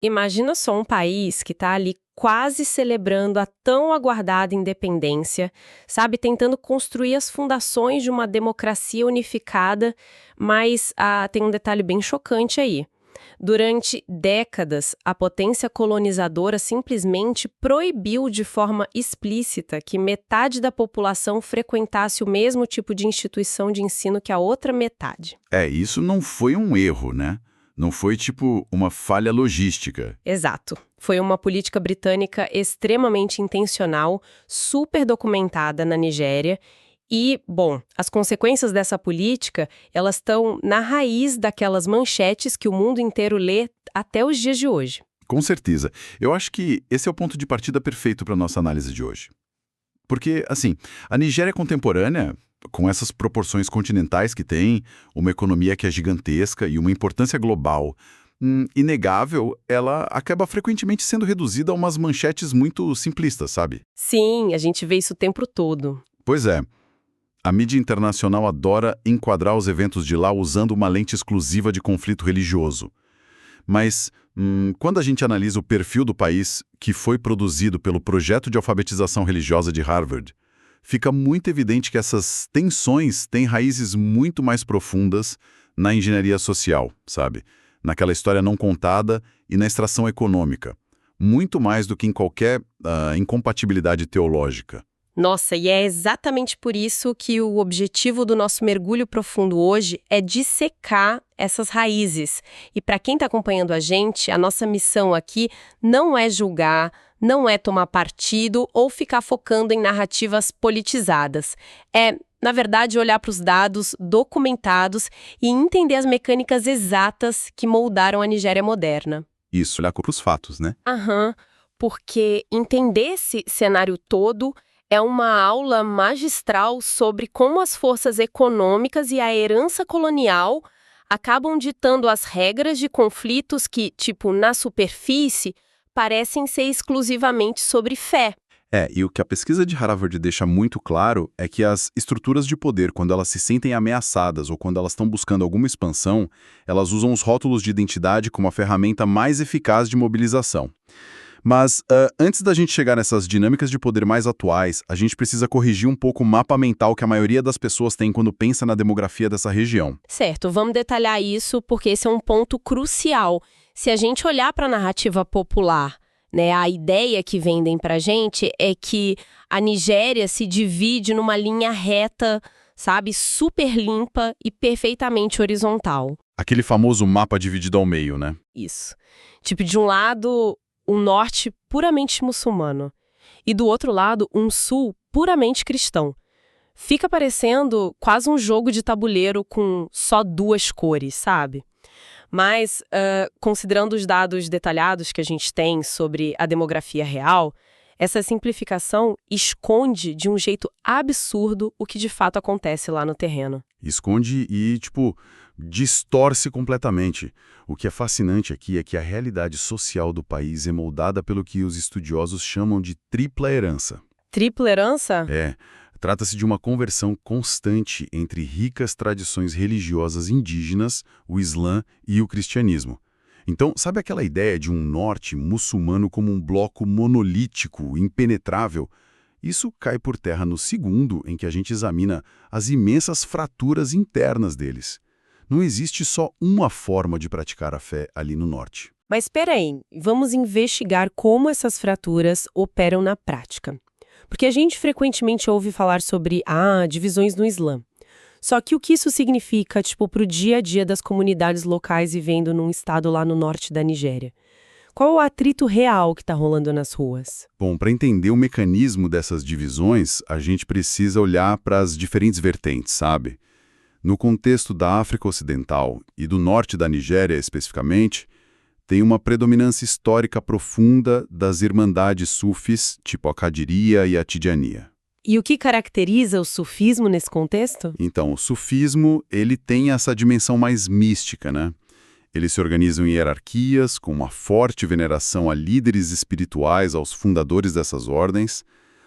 Imagina só um país que está ali quase celebrando a tão aguardada independência, sabe, tentando construir as fundações de uma democracia unificada, mas tem um detalhe bem chocante aí. Durante décadas, a potência colonizadora simplesmente proibiu de forma explícita que metade da população frequentasse o mesmo tipo de instituição de ensino que a outra metade. Isso não foi um erro, né? Não foi tipo uma falha logística. Exato. Foi uma política britânica extremamente intencional, super documentada na Nigéria. E, bom, as consequências dessa política, elas estão na raiz daquelas manchetes que o mundo inteiro lê até os dias de hoje. Com certeza. Eu acho que esse é o ponto de partida perfeito para nossa análise de hoje. Porque, assim, a Nigéria contemporânea, com essas proporções continentais que tem, uma economia que é gigantesca e uma importância global inegável, ela acaba frequentemente sendo reduzida a umas manchetes muito simplistas, sabe? Sim, a gente vê isso o tempo todo. Pois é. A mídia internacional adora enquadrar os eventos de lá usando uma lente exclusiva de conflito religioso. Mas, quando a gente analisa o perfil do país que foi produzido pelo projeto de alfabetização religiosa de Harvard, fica muito evidente que essas tensões têm raízes muito mais profundas na engenharia social, sabe? Naquela história não contada e na extração econômica. Muito mais do que em qualquer incompatibilidade teológica. Nossa, e é exatamente por isso que o objetivo do nosso mergulho profundo hoje é dissecar essas raízes. E para quem está acompanhando a gente, a nossa missão aqui não é julgar, não é tomar partido ou ficar focando em narrativas politizadas. É, na verdade, olhar para os dados documentados e entender as mecânicas exatas que moldaram a Nigéria moderna. Isso, olhar para os fatos, né? Aham, porque entender esse cenário todo é uma aula magistral sobre como as forças econômicas e a herança colonial acabam ditando as regras de conflitos que, tipo, na superfície, parecem ser exclusivamente sobre fé. E o que a pesquisa de Harvard deixa muito claro é que as estruturas de poder, quando elas se sentem ameaçadas ou quando elas estão buscando alguma expansão, elas usam os rótulos de identidade como a ferramenta mais eficaz de mobilização. Mas, antes da gente chegar nessas dinâmicas de poder mais atuais, a gente precisa corrigir um pouco o mapa mental que a maioria das pessoas tem quando pensa na demografia dessa região. Certo, vamos detalhar isso porque esse é um ponto crucial. Se a gente olhar para a narrativa popular, né, a ideia que vendem para a gente é que a Nigéria se divide numa linha reta, sabe, super limpa e perfeitamente horizontal. Aquele famoso mapa dividido ao meio, né? Isso. Tipo, de um lado, um norte puramente muçulmano e do outro lado, um sul puramente cristão. Fica parecendo quase um jogo de tabuleiro com só duas cores, sabe? Mas, considerando os dados detalhados que a gente tem sobre a demografia real, essa simplificação esconde de um jeito absurdo o que de fato acontece lá no terreno. Esconde e, distorce completamente. O que é fascinante aqui é que a realidade social do país é moldada pelo que os estudiosos chamam de tripla herança. Tripla herança? Trata-se de uma conversão constante entre ricas tradições religiosas indígenas, o Islã e o cristianismo. Então, sabe aquela ideia de um norte muçulmano como um bloco monolítico, impenetrável? Isso cai por terra no segundo em que a gente examina as imensas fraturas internas deles. Não existe só uma forma de praticar a fé ali no norte. Mas espera aí, vamos investigar como essas fraturas operam na prática. Porque a gente frequentemente ouve falar sobre, divisões no Islã. Só que o que isso significa, para o dia a dia das comunidades locais vivendo num estado lá no norte da Nigéria? Qual é o atrito real que está rolando nas ruas? Bom, para entender o mecanismo dessas divisões, a gente precisa olhar para as diferentes vertentes, sabe? No contexto da África Ocidental e do norte da Nigéria especificamente, tem uma predominância histórica profunda das irmandades sufis, tipo a Qadiria e a Tidjania. E o que caracteriza o sufismo nesse contexto? Então, o sufismo, ele tem essa dimensão mais mística, né? Eles se organizam em hierarquias, com uma forte veneração a líderes espirituais, aos fundadores dessas ordens.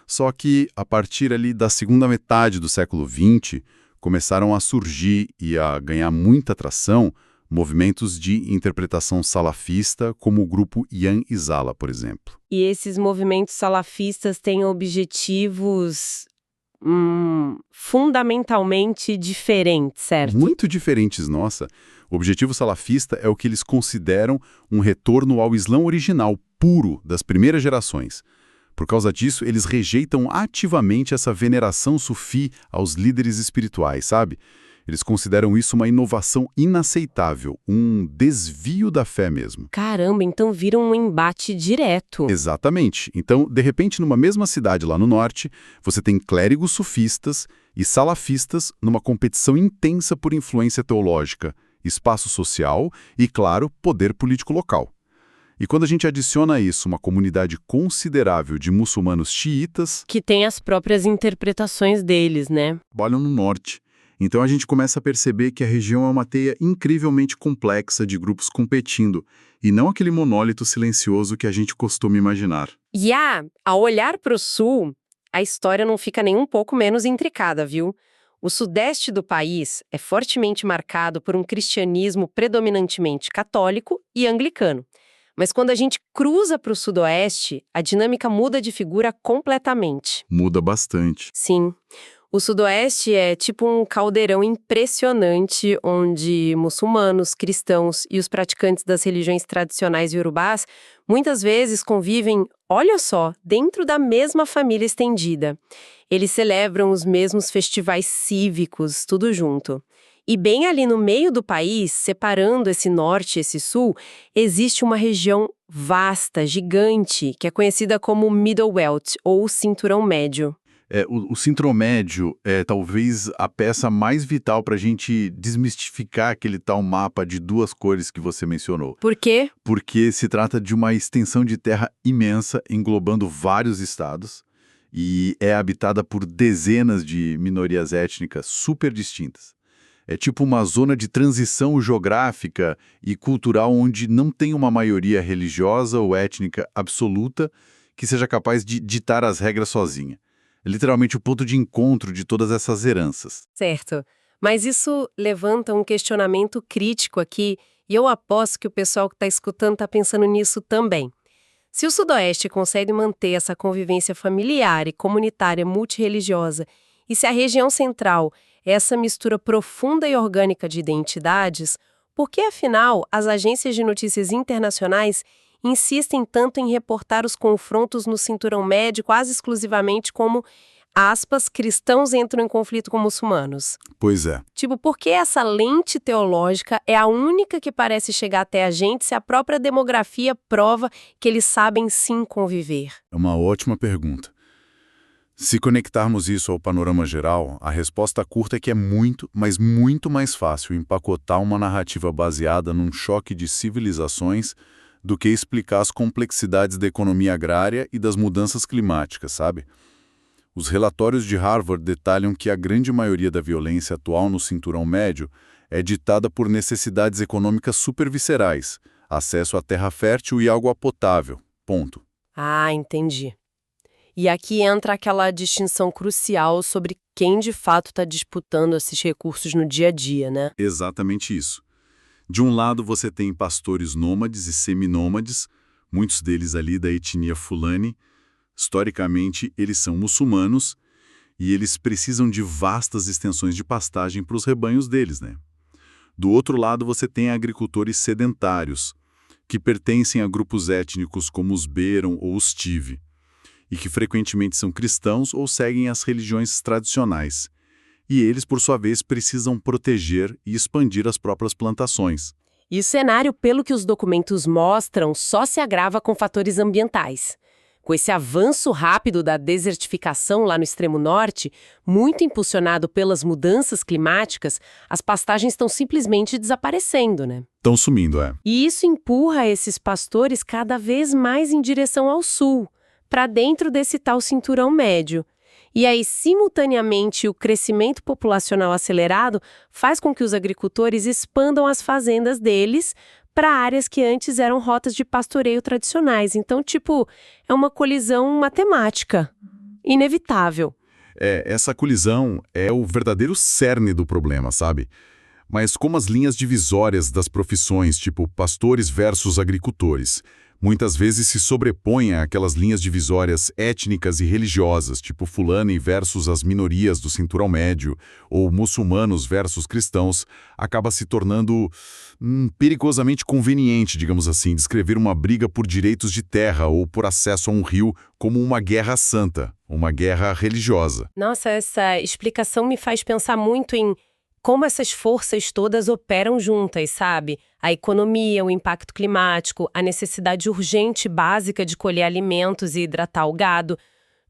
Só que, a partir ali da segunda metade do século XX, começaram a surgir e a ganhar muita atração Movimentos de interpretação salafista, como o grupo Yan Izala, por exemplo. E esses movimentos salafistas têm objetivos fundamentalmente diferentes, certo? Muito diferentes, nossa. O objetivo salafista é o que eles consideram um retorno ao Islã original, puro, das primeiras gerações. Por causa disso, eles rejeitam ativamente essa veneração sufi aos líderes espirituais, sabe? Eles consideram isso uma inovação inaceitável, um desvio da fé mesmo. Caramba, então vira um embate direto. Exatamente. Então, de repente, numa mesma cidade lá no norte, você tem clérigos sufistas e salafistas numa competição intensa por influência teológica, espaço social e, claro, poder político local. E quando a gente adiciona a isso uma comunidade considerável de muçulmanos xiitas, Que tem as próprias interpretações deles, né? olham no norte. Então a gente começa a perceber que a região é uma teia incrivelmente complexa de grupos competindo, e não aquele monólito silencioso que a gente costuma imaginar. E ao olhar para o sul, a história não fica nem um pouco menos intricada, viu? O sudeste do país é fortemente marcado por um cristianismo predominantemente católico e anglicano. Mas quando a gente cruza para o sudoeste, a dinâmica muda de figura completamente. Muda bastante. Sim. O sudoeste é tipo um caldeirão impressionante, onde muçulmanos, cristãos e os praticantes das religiões tradicionais iorubás muitas vezes convivem, olha só, dentro da mesma família estendida. Eles celebram os mesmos festivais cívicos, tudo junto. E bem ali no meio do país, separando esse norte e esse sul, existe uma região vasta, gigante, que é conhecida como Middle Belt, ou Cinturão Médio. O Cinturão Médio é talvez a peça mais vital para a gente desmistificar aquele tal mapa de duas cores que você mencionou. Por quê? Porque se trata de uma extensão de terra imensa, englobando vários estados, e é habitada por dezenas de minorias étnicas super distintas. É tipo uma zona de transição geográfica e cultural onde não tem uma maioria religiosa ou étnica absoluta que seja capaz de ditar as regras sozinha. É literalmente o ponto de encontro de todas essas heranças. Certo. Mas isso levanta um questionamento crítico aqui, e eu aposto que o pessoal que está escutando está pensando nisso também. Se o Sudoeste consegue manter essa convivência familiar e comunitária multirreligiosa, e se a região central é essa mistura profunda e orgânica de identidades, por que, afinal, as agências de notícias internacionais insistem tanto em reportar os confrontos no Cinturão Médio quase exclusivamente como, aspas, cristãos entram em conflito com muçulmanos? Pois é. Tipo, por que essa lente teológica é a única que parece chegar até a gente se a própria demografia prova que eles sabem sim conviver? É uma ótima pergunta. Se conectarmos isso ao panorama geral, a resposta curta é que é muito, mas muito mais fácil empacotar uma narrativa baseada num choque de civilizações do que explicar as complexidades da economia agrária e das mudanças climáticas, sabe? Os relatórios de Harvard detalham que a grande maioria da violência atual no Cinturão Médio é ditada por necessidades econômicas superviscerais, acesso à terra fértil e água potável. Ponto. Ah, entendi. E aqui entra aquela distinção crucial sobre quem de fato está disputando esses recursos no dia a dia, né? Exatamente isso. De um lado você tem pastores nômades e seminômades, muitos deles ali da etnia Fulani. Historicamente, eles são muçulmanos e eles precisam de vastas extensões de pastagem para os rebanhos deles, né? Do outro lado você tem agricultores sedentários, que pertencem a grupos étnicos como os Beron ou os Tive, e que frequentemente são cristãos ou seguem as religiões tradicionais. E eles, por sua vez, precisam proteger e expandir as próprias plantações. E o cenário, pelo que os documentos mostram, só se agrava com fatores ambientais. Com esse avanço rápido da desertificação lá no extremo norte, muito impulsionado pelas mudanças climáticas, as pastagens estão simplesmente desaparecendo, né? Estão sumindo, é. E isso empurra esses pastores cada vez mais em direção ao sul, para dentro desse tal cinturão médio. E aí, simultaneamente, o crescimento populacional acelerado faz com que os agricultores expandam as fazendas deles para áreas que antes eram rotas de pastoreio tradicionais. Então, tipo, é uma colisão matemática, inevitável. Essa colisão é o verdadeiro cerne do problema, sabe? mas como as linhas divisórias das profissões, tipo pastores versus agricultores, muitas vezes se sobrepõem àquelas linhas divisórias étnicas e religiosas, tipo fulani versus as minorias do cinturão médio, ou muçulmanos versus cristãos, acaba se tornando perigosamente conveniente, digamos assim, descrever uma briga por direitos de terra ou por acesso a um rio como uma guerra santa, uma guerra religiosa. Nossa, essa explicação me faz pensar muito em como essas forças todas operam juntas, sabe? A economia, o impacto climático, a necessidade urgente e básica de colher alimentos e hidratar o gado.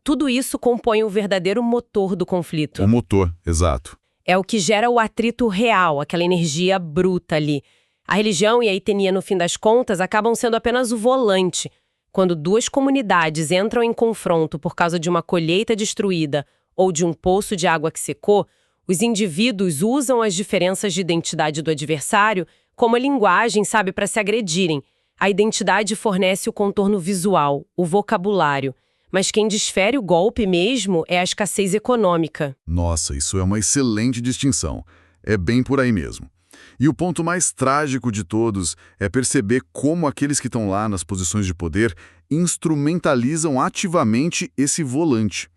Tudo isso compõe o verdadeiro motor do conflito. O motor, exato. É o que gera o atrito real, aquela energia bruta ali. A religião e a etnia, no fim das contas, acabam sendo apenas o volante. Quando duas comunidades entram em confronto por causa de uma colheita destruída ou de um poço de água que secou, os indivíduos usam as diferenças de identidade do adversário como a linguagem, sabe, para se agredirem. A identidade fornece o contorno visual, o vocabulário. Mas quem desfere o golpe mesmo é a escassez econômica. Nossa, isso é uma excelente distinção. É bem por aí mesmo. E o ponto mais trágico de todos é perceber como aqueles que estão lá nas posições de poder instrumentalizam ativamente esse volante.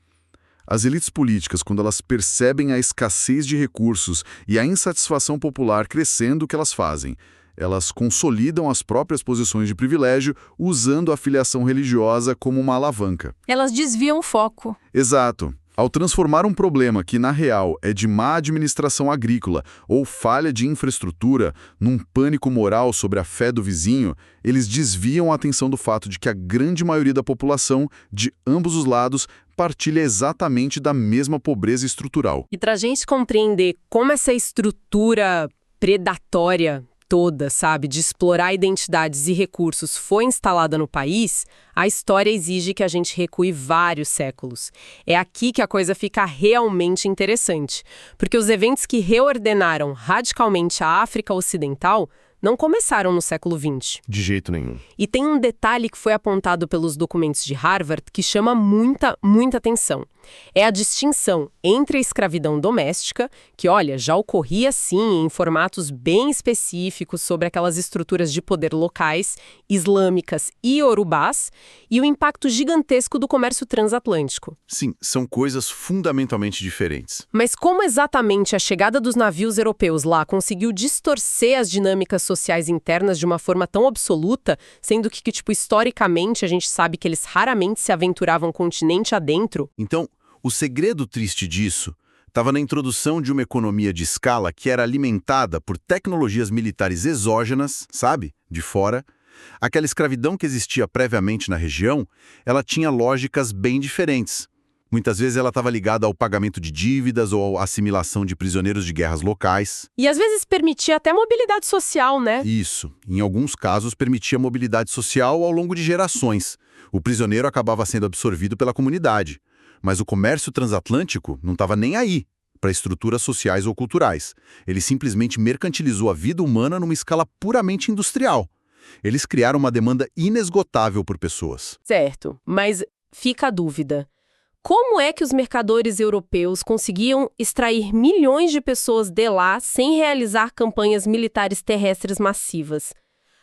As elites políticas, quando elas percebem a escassez de recursos e a insatisfação popular crescendo, o que elas fazem? Elas consolidam as próprias posições de privilégio usando a filiação religiosa como uma alavanca. Elas desviam o foco. Exato. Ao transformar um problema que, na real, é de má administração agrícola ou falha de infraestrutura num pânico moral sobre a fé do vizinho, eles desviam a atenção do fato de que a grande maioria da população, de ambos os lados, partilha exatamente da mesma pobreza estrutural. E para a gente compreender como essa estrutura predatória toda, sabe, de explorar identidades e recursos foi instalada no país, a história exige que a gente recue vários séculos. É aqui que a coisa fica realmente interessante, porque os eventos que reordenaram radicalmente a África Ocidental não começaram no século XX. De jeito nenhum. E tem um detalhe que foi apontado pelos documentos de Harvard que chama muita atenção. É a distinção entre a escravidão doméstica, que, olha, já ocorria sim em formatos bem específicos sobre aquelas estruturas de poder locais, islâmicas e iorubás, e o impacto gigantesco do comércio transatlântico. Sim, são coisas fundamentalmente diferentes. Mas como exatamente a chegada dos navios europeus lá conseguiu distorcer as dinâmicas sociais internas de uma forma tão absoluta, sendo que historicamente, a gente sabe que eles raramente se aventuravam continente adentro? Então, o segredo triste disso estava na introdução de uma economia de escala que era alimentada por tecnologias militares exógenas, sabe, de fora. Aquela escravidão que existia previamente na região, ela tinha lógicas bem diferentes. Muitas vezes ela estava ligada ao pagamento de dívidas ou à assimilação de prisioneiros de guerras locais. E às vezes permitia até mobilidade social, né? Isso. Em alguns casos, permitia mobilidade social ao longo de gerações. O prisioneiro acabava sendo absorvido pela comunidade. Mas o comércio transatlântico não estava nem aí para estruturas sociais ou culturais. Ele simplesmente mercantilizou a vida humana numa escala puramente industrial. Eles criaram uma demanda inesgotável por pessoas. Certo, mas fica a dúvida. Como é que os mercadores europeus conseguiam extrair milhões de pessoas de lá sem realizar campanhas militares terrestres massivas?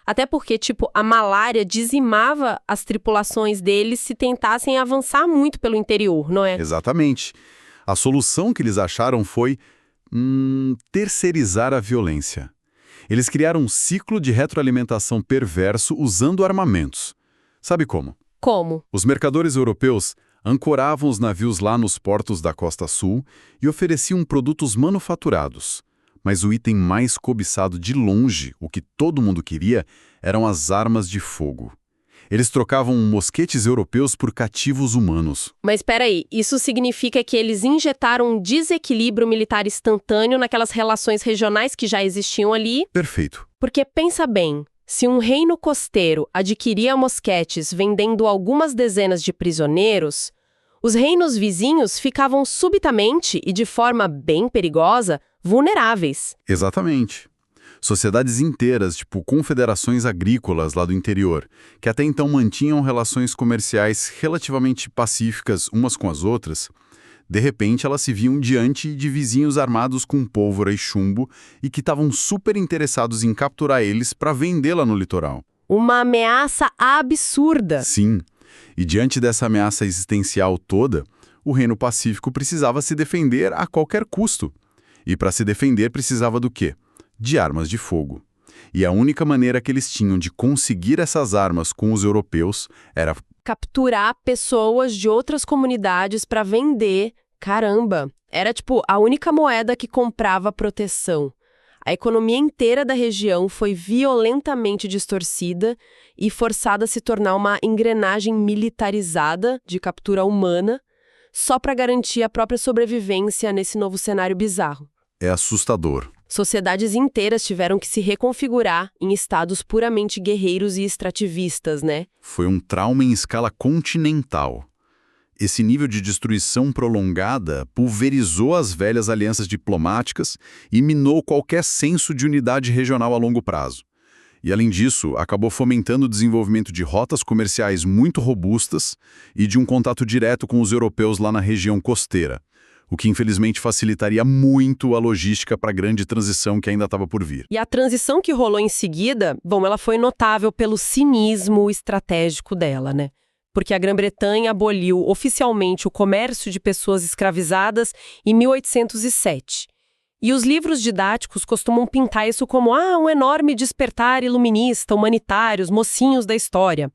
Até porque, a malária dizimava as tripulações deles se tentassem avançar muito pelo interior, não é? Exatamente. A solução que eles acharam foi terceirizar a violência. Eles criaram um ciclo de retroalimentação perverso usando armamentos. Sabe como? Como? Os mercadores europeus ancoravam os navios lá nos portos da Costa Sul e ofereciam produtos manufaturados. Mas o item mais cobiçado de longe, o que todo mundo queria, eram as armas de fogo. Eles trocavam mosquetes europeus por cativos humanos. Mas peraí, isso significa que eles injetaram um desequilíbrio militar instantâneo naquelas relações regionais que já existiam ali? Perfeito. Porque pensa bem, se um reino costeiro adquiria mosquetes vendendo algumas dezenas de prisioneiros, os reinos vizinhos ficavam subitamente e de forma bem perigosa vulneráveis. Exatamente. Sociedades inteiras, tipo confederações agrícolas lá do interior, que até então mantinham relações comerciais relativamente pacíficas umas com as outras, De repente, elas se viam diante de vizinhos armados com pólvora e chumbo e que estavam super interessados em capturar eles para vendê-la no litoral. Uma ameaça absurda. Sim, e diante dessa ameaça existencial toda, o Reino Pacífico precisava se defender a qualquer custo. E para se defender precisava do quê? De armas de fogo. E a única maneira que eles tinham de conseguir essas armas com os europeus era Capturar pessoas de outras comunidades para vender. Caramba! Era tipo a única moeda que comprava proteção. A economia inteira da região foi violentamente distorcida e forçada a se tornar uma engrenagem militarizada de captura humana, só para garantir a própria sobrevivência nesse novo cenário bizarro. É assustador. Sociedades inteiras tiveram que se reconfigurar em estados puramente guerreiros e extrativistas, né? Foi um trauma em escala continental. Esse nível de destruição prolongada pulverizou as velhas alianças diplomáticas e minou qualquer senso de unidade regional a longo prazo. E, além disso, acabou fomentando o desenvolvimento de rotas comerciais muito robustas e de um contato direto com os europeus lá na região costeira, o que infelizmente facilitaria muito a logística para a grande transição que ainda estava por vir. E a transição que rolou em seguida, bom, ela foi notável pelo cinismo estratégico dela, né? Porque a Grã-Bretanha aboliu oficialmente o comércio de pessoas escravizadas em 1807. E os livros didáticos costumam pintar isso como um enorme despertar iluminista, humanitário, os mocinhos da história.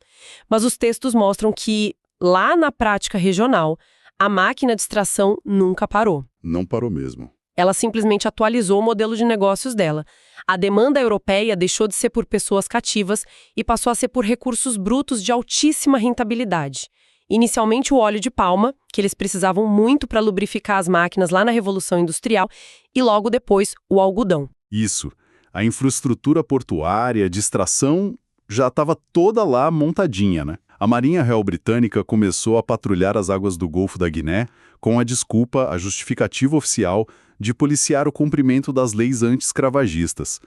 Mas os textos mostram que, lá na prática regional, a máquina de extração nunca parou. Não parou mesmo. Ela simplesmente atualizou o modelo de negócios dela. A demanda europeia deixou de ser por pessoas cativas e passou a ser por recursos brutos de altíssima rentabilidade. Inicialmente o óleo de palma, que eles precisavam muito para lubrificar as máquinas lá na Revolução Industrial, e logo depois o algodão. Isso. A infraestrutura portuária de extração já estava toda lá montadinha, né? A Marinha Real Britânica começou a patrulhar as águas do Golfo da Guiné com a justificativa oficial de policiar o cumprimento das leis anti-escravagistas.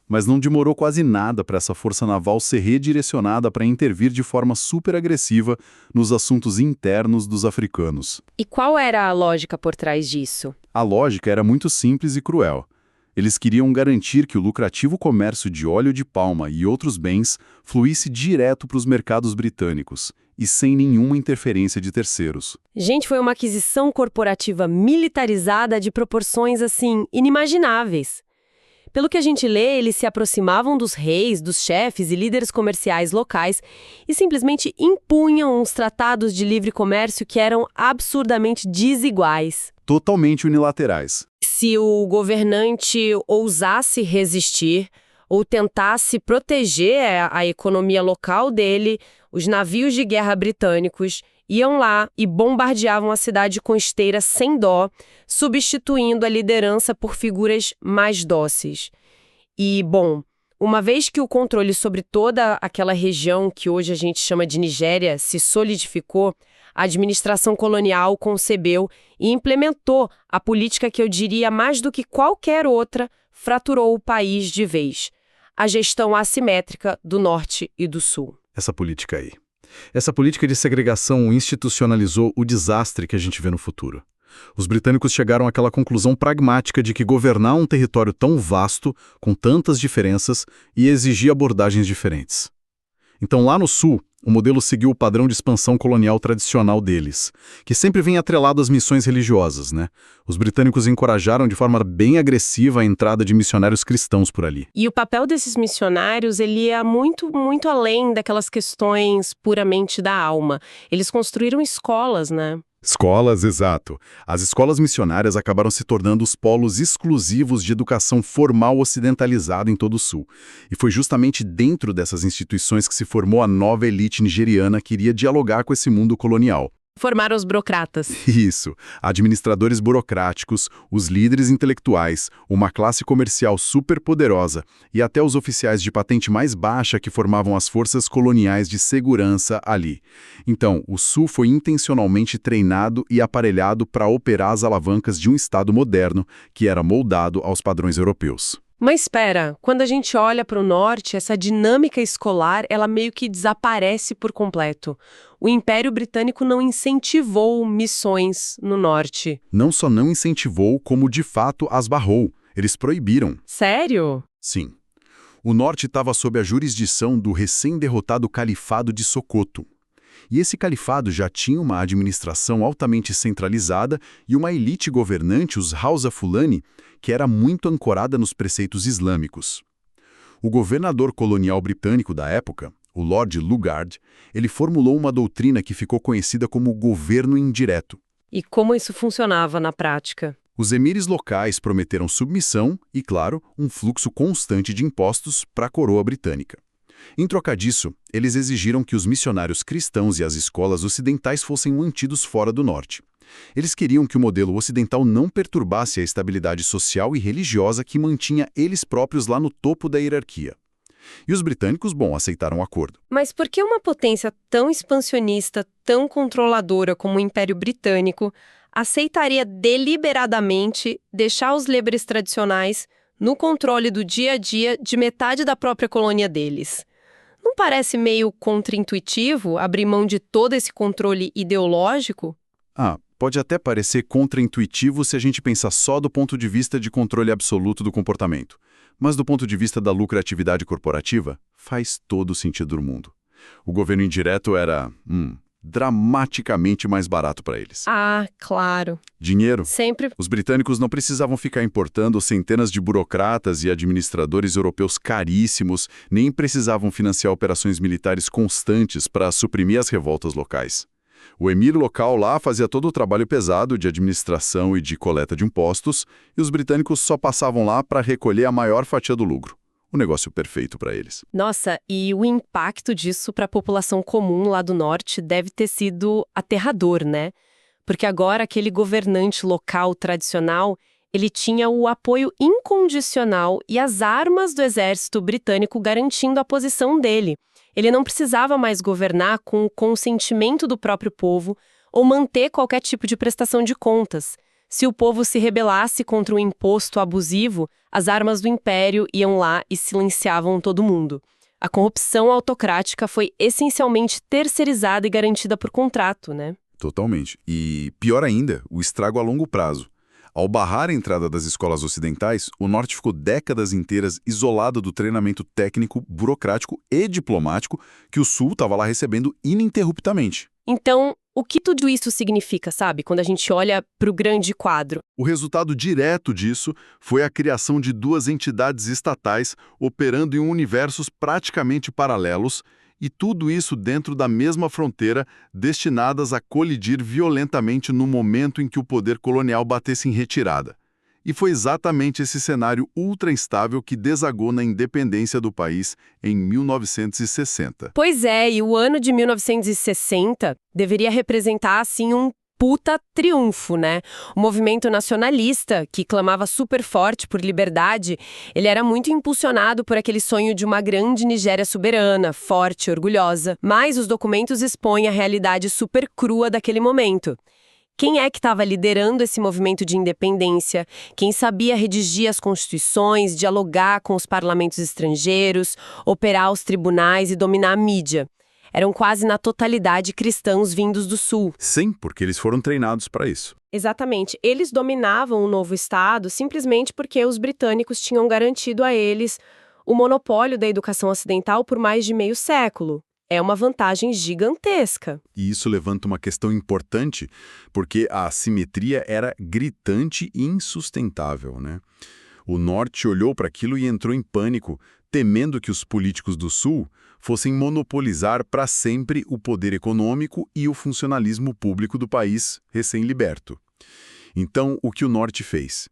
Mas não demorou quase nada para essa força naval ser redirecionada para intervir de forma super agressiva nos assuntos internos dos africanos. E qual era a lógica por trás disso? A lógica era muito simples e cruel. Eles queriam garantir que o lucrativo comércio de óleo de palma e outros bens fluísse direto para os mercados britânicos e sem nenhuma interferência de terceiros. Gente, foi uma aquisição corporativa militarizada de proporções, assim, inimagináveis. Pelo que a gente lê, eles se aproximavam dos reis, dos chefes e líderes comerciais locais e simplesmente impunham uns tratados de livre comércio que eram absurdamente desiguais. Totalmente unilaterais. Se o governante ousasse resistir ou tentasse proteger a economia local dele, os navios de guerra britânicos iam lá e bombardeavam a cidade costeira sem dó, substituindo a liderança por figuras mais dóceis. E, bom, uma vez que o controle sobre toda aquela região que hoje a gente chama de Nigéria se solidificou, a administração colonial concebeu e implementou a política que eu diria mais do que qualquer outra fraturou o país de vez: a gestão assimétrica do norte e do sul. Essa política aí. Essa política de segregação institucionalizou o desastre que a gente vê no futuro. Os britânicos chegaram àquela conclusão pragmática de que governar um território tão vasto, com tantas diferenças, ia exigir abordagens diferentes. Então, lá no sul, o modelo seguiu o padrão de expansão colonial tradicional deles, que sempre vem atrelado às missões religiosas, né? Os britânicos encorajaram de forma bem agressiva a entrada de missionários cristãos por ali. E o papel desses missionários, ele ia muito, muito além daquelas questões puramente da alma. Eles construíram escolas, né? Escolas, exato. As escolas missionárias acabaram se tornando os polos exclusivos de educação formal ocidentalizada em todo o Sul. E foi justamente dentro dessas instituições que se formou a nova elite nigeriana que iria dialogar com esse mundo colonial. Formaram os burocratas. Isso. Administradores burocráticos, os líderes intelectuais, uma classe comercial superpoderosa e até os oficiais de patente mais baixa que formavam as forças coloniais de segurança ali. Então, o Sul foi intencionalmente treinado e aparelhado para operar as alavancas de um Estado moderno que era moldado aos padrões europeus. Mas espera, quando a gente olha para o norte, essa dinâmica escolar, ela meio que desaparece por completo. O Império Britânico não incentivou missões no norte. Não só não incentivou, como de fato as barrou. Eles proibiram. Sério? Sim. O norte estava sob a jurisdição do recém-derrotado Califado de Socoto. E esse califado já tinha uma administração altamente centralizada e uma elite governante, os Hausa Fulani, que era muito ancorada nos preceitos islâmicos. O governador colonial britânico da época, o Lord Lugard, ele formulou uma doutrina que ficou conhecida como governo indireto. E como isso funcionava na prática? Os emires locais prometeram submissão e, claro, um fluxo constante de impostos para a coroa britânica. Em troca disso, eles exigiram que os missionários cristãos e as escolas ocidentais fossem mantidos fora do norte. Eles queriam que o modelo ocidental não perturbasse a estabilidade social e religiosa que mantinha eles próprios lá no topo da hierarquia. E os britânicos, aceitaram o acordo. Mas por que uma potência tão expansionista, tão controladora como o Império Britânico aceitaria deliberadamente deixar os líderes tradicionais no controle do dia a dia de metade da própria colônia deles? Não parece meio contraintuitivo abrir mão de todo esse controle ideológico? Pode até parecer contraintuitivo se a gente pensar só do ponto de vista de controle absoluto do comportamento. Mas do ponto de vista da lucratividade corporativa, faz todo o sentido do mundo. O governo indireto era, dramaticamente mais barato para eles. Claro. Dinheiro. Sempre. Os britânicos não precisavam ficar importando centenas de burocratas e administradores europeus caríssimos, nem precisavam financiar operações militares constantes para suprimir as revoltas locais. O emir local lá fazia todo o trabalho pesado de administração e de coleta de impostos, e os britânicos só passavam lá para recolher a maior fatia do lucro. O negócio perfeito para eles. Nossa, e o impacto disso para a população comum lá do norte deve ter sido aterrador, né? Porque agora aquele governante local tradicional, ele tinha o apoio incondicional e as armas do exército britânico garantindo a posição dele. Ele não precisava mais governar com o consentimento do próprio povo ou manter qualquer tipo de prestação de contas. Se o povo se rebelasse contra o imposto abusivo, as armas do império iam lá e silenciavam todo mundo. A corrupção autocrática foi essencialmente terceirizada e garantida por contrato, né? Totalmente. E, pior ainda, o estrago a longo prazo. Ao barrar a entrada das escolas ocidentais, o norte ficou décadas inteiras isolado do treinamento técnico, burocrático e diplomático que o sul estava lá recebendo ininterruptamente. Então, o que tudo isso significa, sabe? Quando a gente olha para o grande quadro. O resultado direto disso foi a criação de duas entidades estatais operando em universos praticamente paralelos, e tudo isso dentro da mesma fronteira, destinadas a colidir violentamente no momento em que o poder colonial batesse em retirada. E foi exatamente esse cenário ultra instável que desagou na independência do país em 1960. Pois é, e o ano de 1960 deveria representar, assim, um puta triunfo, né? O movimento nacionalista, que clamava super forte por liberdade, ele era muito impulsionado por aquele sonho de uma grande Nigéria soberana, forte, orgulhosa. Mas os documentos expõem a realidade super crua daquele momento. Quem é que estava liderando esse movimento de independência? Quem sabia redigir as constituições, dialogar com os parlamentos estrangeiros, operar os tribunais e dominar a mídia? Eram quase na totalidade cristãos vindos do sul. Sim, porque eles foram treinados para isso. Exatamente. Eles dominavam o novo Estado simplesmente porque os britânicos tinham garantido a eles o monopólio da educação ocidental por mais de meio século. É uma vantagem gigantesca. E isso levanta uma questão importante, porque a assimetria era gritante e insustentável, né? O norte olhou para aquilo e entrou em pânico, temendo que os políticos do sul fossem monopolizar para sempre o poder econômico e o funcionalismo público do país recém-liberto. Então, o que o norte fez?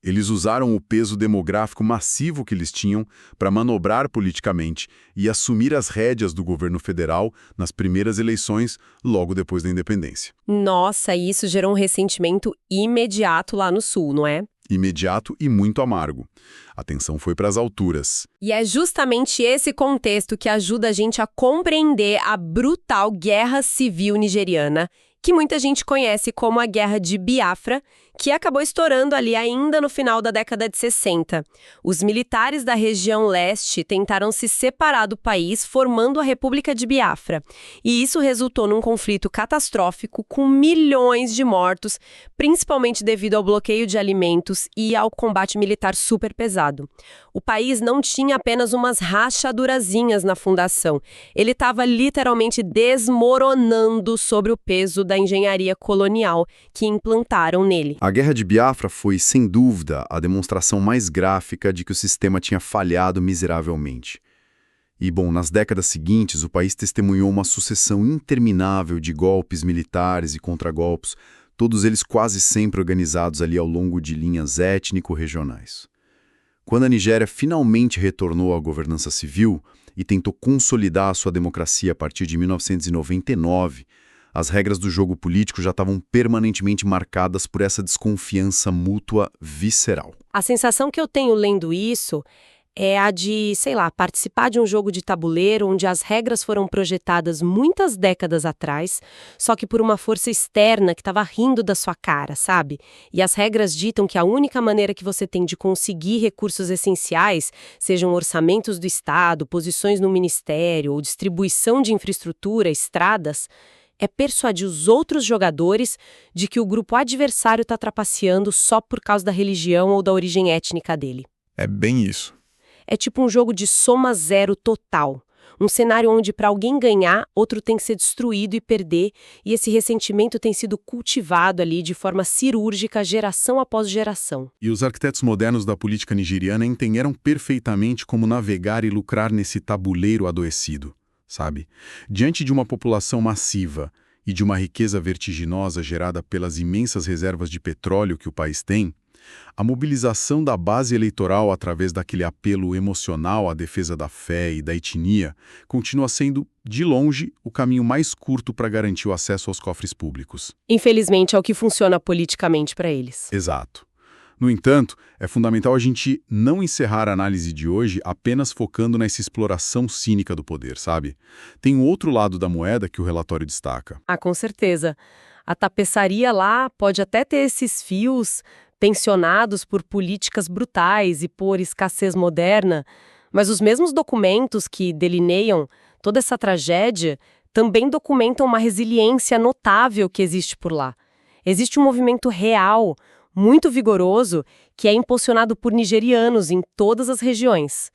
Eles usaram o peso demográfico massivo que eles tinham para manobrar politicamente e assumir as rédeas do governo federal nas primeiras eleições, logo depois da independência. Nossa, isso gerou um ressentimento imediato lá no sul, não é? Imediato e muito amargo. A tensão foi para as alturas. E é justamente esse contexto que ajuda a gente a compreender a brutal guerra civil nigeriana que muita gente conhece como a Guerra de Biafra, que acabou estourando ali ainda no final da década de 60. Os militares da região leste tentaram se separar do país, formando a República de Biafra. E isso resultou num conflito catastrófico com milhões de mortos, principalmente devido ao bloqueio de alimentos e ao combate militar super pesado. O país não tinha apenas umas rachadurazinhas na fundação. Ele estava literalmente desmoronando sobre o peso da engenharia colonial que implantaram nele. A Guerra de Biafra foi, sem dúvida, a demonstração mais gráfica de que o sistema tinha falhado miseravelmente. E, bom, nas décadas seguintes, o país testemunhou uma sucessão interminável de golpes militares e contragolpes, todos eles quase sempre organizados ali ao longo de linhas étnico-regionais. Quando a Nigéria finalmente retornou à governança civil e tentou consolidar a sua democracia a partir de 1999, as regras do jogo político já estavam permanentemente marcadas por essa desconfiança mútua visceral. A sensação que eu tenho lendo isso é a de, sei lá, participar de um jogo de tabuleiro onde as regras foram projetadas muitas décadas atrás, só que por uma força externa que estava rindo da sua cara, sabe? E as regras ditam que a única maneira que você tem de conseguir recursos essenciais, sejam orçamentos do Estado, posições no ministério ou distribuição de infraestrutura, estradas, é persuadir os outros jogadores de que o grupo adversário está trapaceando só por causa da religião ou da origem étnica dele. É bem isso. É tipo um jogo de soma zero total. Um cenário onde, para alguém ganhar, outro tem que ser destruído e perder, e esse ressentimento tem sido cultivado ali de forma cirúrgica, geração após geração. E os arquitetos modernos da política nigeriana entenderam perfeitamente como navegar e lucrar nesse tabuleiro adoecido, sabe? Diante de uma população massiva e de uma riqueza vertiginosa gerada pelas imensas reservas de petróleo que o país tem, a mobilização da base eleitoral através daquele apelo emocional à defesa da fé e da etnia continua sendo, de longe, o caminho mais curto para garantir o acesso aos cofres públicos. Infelizmente, é o que funciona politicamente para eles. Exato. No entanto, é fundamental a gente não encerrar a análise de hoje apenas focando nessa exploração cínica do poder, sabe? Tem um outro lado da moeda que o relatório destaca. Ah, com certeza. A tapeçaria lá pode até ter esses fios tensionados por políticas brutais e por escassez moderna, mas os mesmos documentos que delineiam toda essa tragédia também documentam uma resiliência notável que existe por lá. Existe um movimento real, muito vigoroso, que é impulsionado por nigerianos em todas as regiões.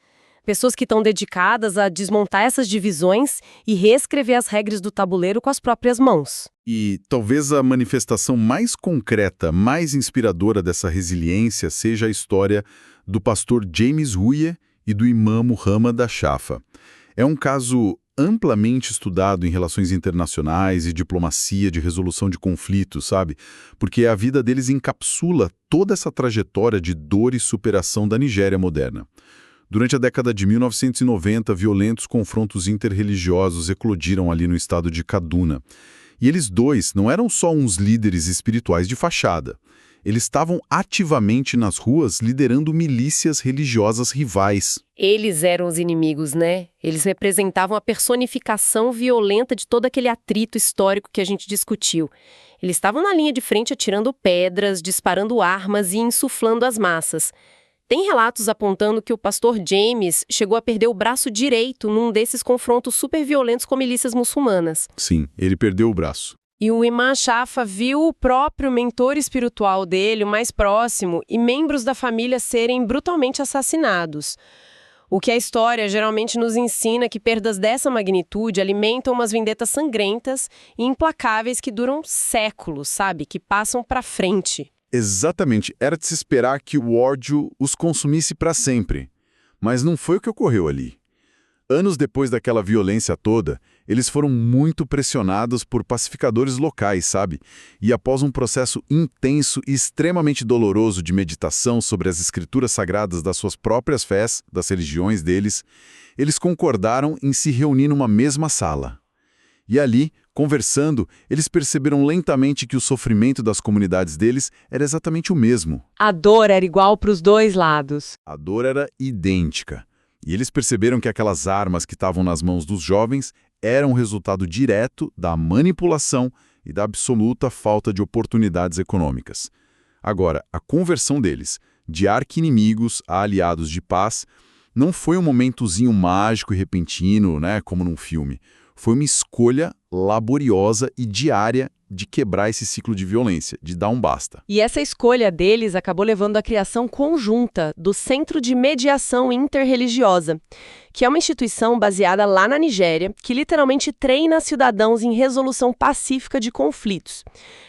Pessoas que estão dedicadas a desmontar essas divisões e reescrever as regras do tabuleiro com as próprias mãos. E talvez a manifestação mais concreta, mais inspiradora dessa resiliência seja a história do pastor James Huye e do imã Muhammad Ashafa. É um caso amplamente estudado em relações internacionais e diplomacia de resolução de conflitos, sabe? Porque a vida deles encapsula toda essa trajetória de dor e superação da Nigéria moderna. Durante a década de 1990, violentos confrontos interreligiosos eclodiram ali no estado de Kaduna. E eles dois não eram só uns líderes espirituais de fachada. Eles estavam ativamente nas ruas liderando milícias religiosas rivais. Eles eram os inimigos, né? Eles representavam a personificação violenta de todo aquele atrito histórico que a gente discutiu. Eles estavam na linha de frente atirando pedras, disparando armas e insuflando as massas. Tem relatos apontando que o pastor James chegou a perder o braço direito num desses confrontos super violentos com milícias muçulmanas. Sim, ele perdeu o braço. E o imã Ashafa viu o próprio mentor espiritual dele, o mais próximo, e membros da família serem brutalmente assassinados. O que a história geralmente nos ensina que perdas dessa magnitude alimentam umas vendetas sangrentas e implacáveis que duram séculos, sabe? Que passam pra frente. Exatamente, era de se esperar que o ódio os consumisse para sempre. Mas não foi o que ocorreu ali. Anos depois daquela violência toda, eles foram muito pressionados por pacificadores locais, sabe? E após um processo intenso e extremamente doloroso de meditação sobre as escrituras sagradas das suas próprias fés, das religiões deles, eles concordaram em se reunir numa mesma sala. E ali, conversando, eles perceberam lentamente que o sofrimento das comunidades deles era exatamente o mesmo. A dor era igual para os dois lados. A dor era idêntica. E eles perceberam que aquelas armas que estavam nas mãos dos jovens eram resultado direto da manipulação e da absoluta falta de oportunidades econômicas. Agora, a conversão deles de arqui-inimigos a aliados de paz não foi um momentozinho mágico e repentino, né, como num filme. Foi uma escolha laboriosa e diária de quebrar esse ciclo de violência, de dar um basta. E essa escolha deles acabou levando à criação conjunta do Centro de Mediação Interreligiosa, que é uma instituição baseada lá na Nigéria, que literalmente treina cidadãos em resolução pacífica de conflitos.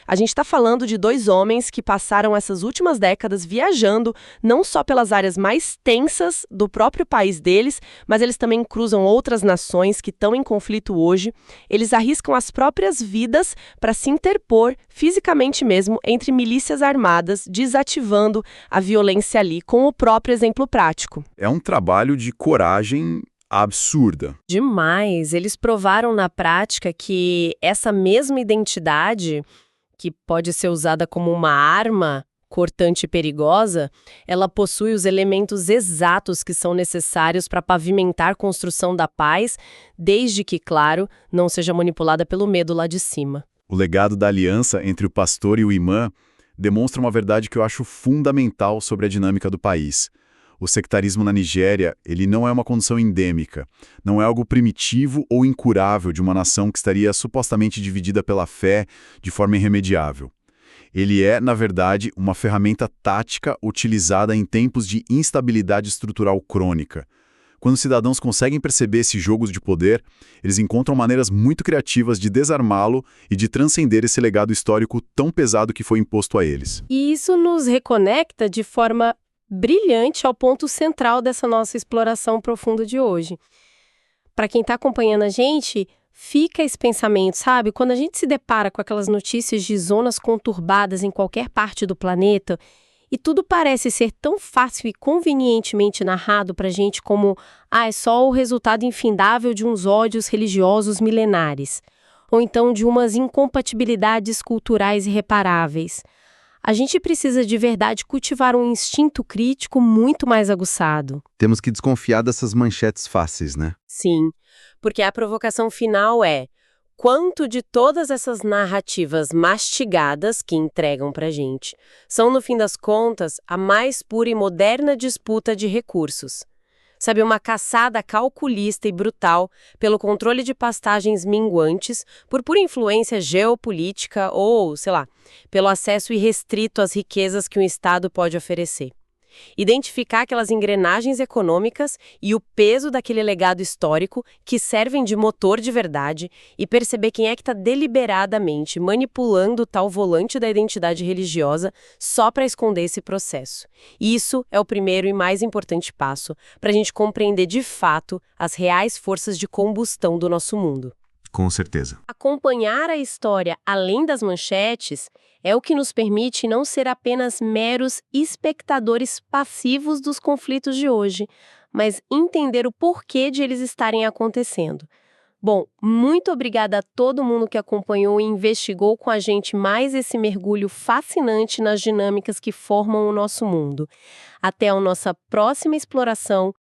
A gente está falando de 2 homens que passaram essas últimas décadas viajando não só pelas áreas mais tensas do próprio país deles, mas eles também cruzam outras nações que estão em conflito hoje. Eles arriscam as próprias vidas para se interpor fisicamente mesmo entre milícias armadas, desativando a violência ali com o próprio exemplo prático. É um trabalho de coragem absurda. Demais! Eles provaram na prática que essa mesma identidade, que pode ser usada como uma arma cortante e perigosa, ela possui os elementos exatos que são necessários para pavimentar a construção da paz, desde que, claro, não seja manipulada pelo medo lá de cima. O legado da aliança entre o pastor e o imã demonstra uma verdade que eu acho fundamental sobre a dinâmica do país. O sectarismo na Nigéria, ele não é uma condição endêmica, não é algo primitivo ou incurável de uma nação que estaria supostamente dividida pela fé de forma irremediável. Ele é, na verdade, uma ferramenta tática utilizada em tempos de instabilidade estrutural crônica. Quando os cidadãos conseguem perceber esses jogos de poder, eles encontram maneiras muito criativas de desarmá-lo e de transcender esse legado histórico tão pesado que foi imposto a eles. E isso nos reconecta de forma brilhante ao ponto central dessa nossa exploração profunda de hoje. Para quem está acompanhando a gente, fica esse pensamento, sabe? Quando a gente se depara com aquelas notícias de zonas conturbadas em qualquer parte do planeta, e tudo parece ser tão fácil e convenientemente narrado para a gente como é só o resultado infindável de uns ódios religiosos milenares, ou então de umas incompatibilidades culturais irreparáveis. A gente precisa de verdade cultivar um instinto crítico muito mais aguçado. Temos que desconfiar dessas manchetes fáceis, né? Sim, porque a provocação final é: quanto de todas essas narrativas mastigadas que entregam pra gente são, no fim das contas, a mais pura e moderna disputa de recursos? Sabe, uma caçada calculista e brutal pelo controle de pastagens minguantes, por pura influência geopolítica ou, sei lá, pelo acesso irrestrito às riquezas que um Estado pode oferecer. Identificar aquelas engrenagens econômicas e o peso daquele legado histórico que servem de motor de verdade e perceber quem é que está deliberadamente manipulando o tal volante da identidade religiosa só para esconder esse processo. Isso é o primeiro e mais importante passo para a gente compreender de fato as reais forças de combustão do nosso mundo. Com certeza. Acompanhar a história além das manchetes é o que nos permite não ser apenas meros espectadores passivos dos conflitos de hoje, mas entender o porquê de eles estarem acontecendo. Bom, muito obrigada a todo mundo que acompanhou e investigou com a gente mais esse mergulho fascinante nas dinâmicas que formam o nosso mundo. Até a nossa próxima exploração